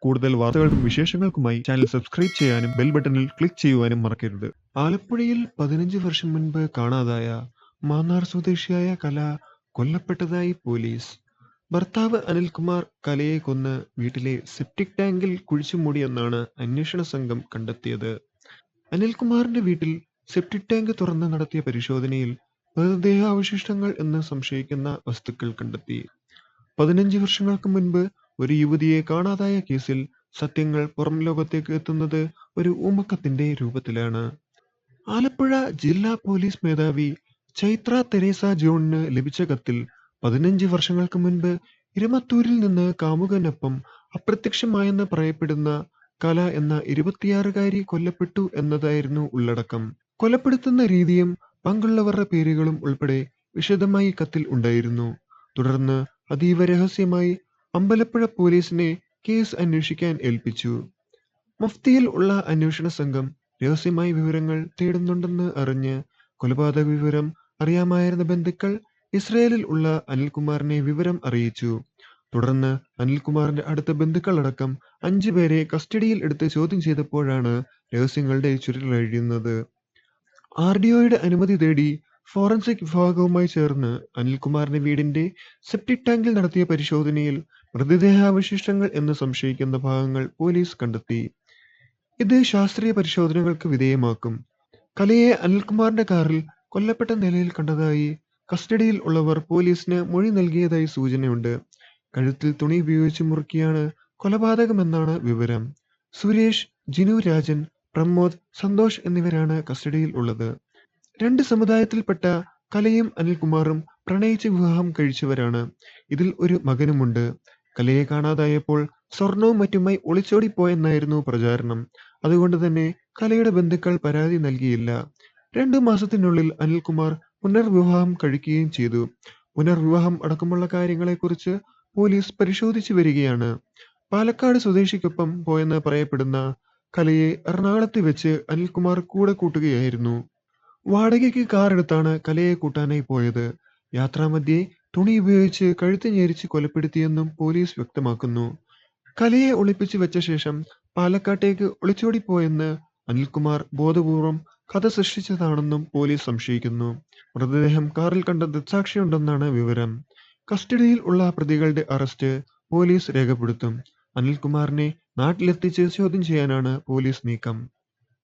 കൂടുതൽ വാർത്തകൾക്കും വിശേഷങ്ങൾക്കുമായി channel subscribe ചെയ്യാനും ബെൽ ബട്ടണിൽ ക്ലിക്ക് ചെയ്യുവാനും മറക്കരുത്. ആലപ്പുഴയിൽ 15 വർഷം മുൻപ് കാണാതായ മാന്നാർ സ്വദേശിയായ കല കൊല്ലപ്പെട്ടതായി പോലീസ്. ഭർത്താവ് അനിൽകുമാർ കലയെ കൊന്ന് വീട്ടിലെ സെപ്റ്റിക് ടാങ്കിൽ കുഴിച്ചുമൂടിയെന്നാണ് അന്വേഷണ സംഘം കണ്ടെത്തിയത്. അനിൽകുമാറിന്റെ വീട്ടിൽ സെപ്റ്റിക് ടാങ്ക് തുറന്ന് നടത്തിയ പരിശോധനയിൽ മൃതദേഹാവശിഷ്ടങ്ങൾ എന്ന് സംശയിക്കുന്ന വസ്തുക്കൾ കണ്ടെത്തി. 15 വർഷങ്ങൾക്ക് മുൻപ് ഒരു യുവതിയെ കാണാതായ കേസിൽ സത്യങ്ങൾ പുറംലോകത്തേക്ക് എത്തുന്നത് ഒരു ഊമക്കത്തിന്റെ രൂപത്തിലാണ്. ആലപ്പുഴ ജില്ലാ പോലീസ് മേധാവി ചൈത്ര തെരേസ ജോണിന് ലഭിച്ച കത്തിൽ 15 വർഷങ്ങൾക്ക് മുൻപ് ഇരമത്തൂരിൽ നിന്ന് കാമുകനൊപ്പം അപ്രത്യക്ഷമായെന്ന് പറയപ്പെടുന്ന കല എന്ന 26-കാരി കൊല്ലപ്പെട്ടു എന്നതായിരുന്നു ഉള്ളടക്കം. കൊലപ്പെടുത്തുന്ന രീതിയും പങ്കുള്ളവരുടെ പേരുകളും ഉൾപ്പെടെ വിശദമായി കത്തിൽ ഉണ്ടായിരുന്നു. തുടർന്ന് അതീവ രഹസ്യമായി അമ്പലപ്പുഴ പോലീസിനെ കേസ് അന്വേഷിക്കാൻ ഏൽപ്പിച്ചു. മഫ്തിയിൽ ഉള്ള അന്വേഷണ സംഘം രഹസ്യമായി വിവരങ്ങൾ തേടുന്നുണ്ടെന്ന് അറിഞ്ഞ് കൊലപാതക വിവരം അറിയാമായിരുന്ന ബന്ധുക്കൾ ഇസ്രയേലിൽ ഉള്ള അനിൽകുമാറിനെ വിവരം അറിയിച്ചു. തുടർന്ന് അനിൽകുമാറിന്റെ അടുത്ത ബന്ധുക്കളടക്കം 5 പേരെ കസ്റ്റഡിയിൽ എടുത്ത് ചോദ്യം ചെയ്തപ്പോഴാണ് രഹസ്യങ്ങളുടെ ചുരുളഴിയുന്നത്. ആർഡിഒയുടെ അനുമതി തേടി ഫോറൻസിക് വിഭാഗവുമായി ചേർന്ന് അനിൽകുമാറിന്റെ വീടിന്റെ സെപ്റ്റിക് ടാങ്കിൽ നടത്തിയ പരിശോധനയിൽ മൃതദേഹാവശിഷ്ടങ്ങൾ എന്ന് സംശയിക്കുന്ന ഭാഗങ്ങൾ പോലീസ് കണ്ടെത്തി. ഇത് ശാസ്ത്രീയ പരിശോധനകൾക്ക് വിധേയമാക്കും. കലയെ അനിൽകുമാറിന്റെ കാറിൽ കൊല്ലപ്പെട്ട നിലയിൽ കണ്ടതായി കസ്റ്റഡിയിൽ ഉള്ളവർ പോലീസിന് മൊഴി നൽകിയതായി സൂചനയുണ്ട്. കഴുത്തിൽ തുണി ഉപയോഗിച്ച് മുറുക്കിയാണ് കൊലപാതകമെന്നാണ് വിവരം. സുരേഷ്, ജിനു രാജൻ, പ്രമോദ്, സന്തോഷ് എന്നിവരാണ് കസ്റ്റഡിയിൽ ഉള്ളത്. 2 സമുദായത്തിൽപ്പെട്ട കലയും അനിൽകുമാറും പ്രണയിച്ച് വിവാഹം കഴിച്ചവരാണ്. ഇതിൽ ഒരു മകനുമുണ്ട്. കലയെ കാണാതായപ്പോൾ സ്വർണവും മറ്റുമായി ഒളിച്ചോടിപ്പോയെന്നായിരുന്നു പ്രചാരണം. അതുകൊണ്ട് തന്നെ കലയുടെ ബന്ധുക്കൾ പരാതി നൽകിയില്ല. 2 മാസത്തിനുള്ളിൽ അനിൽകുമാർ പുനർവിവാഹം കഴിക്കുകയും ചെയ്തു. പുനർവിവാഹം അടക്കമുള്ള കാര്യങ്ങളെക്കുറിച്ച് പോലീസ് പരിശോധിച്ചു വരികയാണ്. പാലക്കാട് സ്വദേശിക്കൊപ്പം പോയെന്ന് പറയപ്പെടുന്ന കലയെ എറണാകുളത്ത് വെച്ച് അനിൽകുമാർ കൂടെ കൂട്ടുകയായിരുന്നു. വാടകയ്ക്ക് കാർ എടുത്താണ് കലയെ കൂട്ടാനായി പോയത്. യാത്രാമധ്യേ തുണി ഉപയോഗിച്ച് കഴുത്ത് ഞെരിച്ച് കൊലപ്പെടുത്തിയെന്നും പോലീസ് വ്യക്തമാക്കുന്നു. കലയെ ഒളിപ്പിച്ചു വെച്ച ശേഷം പാലക്കാട്ടേക്ക് ഒളിച്ചോടിപ്പോയെന്ന് അനിൽകുമാർ ബോധപൂർവം കഥ സൃഷ്ടിച്ചതാണെന്നും പോലീസ് സംശയിക്കുന്നു. മൃതദേഹം കാറിൽ കണ്ട ദൃക്സാക്ഷിയുണ്ടെന്നാണ് വിവരം. കസ്റ്റഡിയിൽ ഉള്ള പ്രതികളുടെ അറസ്റ്റ് പോലീസ് രേഖപ്പെടുത്തും. അനിൽകുമാറിനെ നാട്ടിലെത്തിച്ച് ചോദ്യം ചെയ്യാനാണ് പോലീസ് നീക്കം.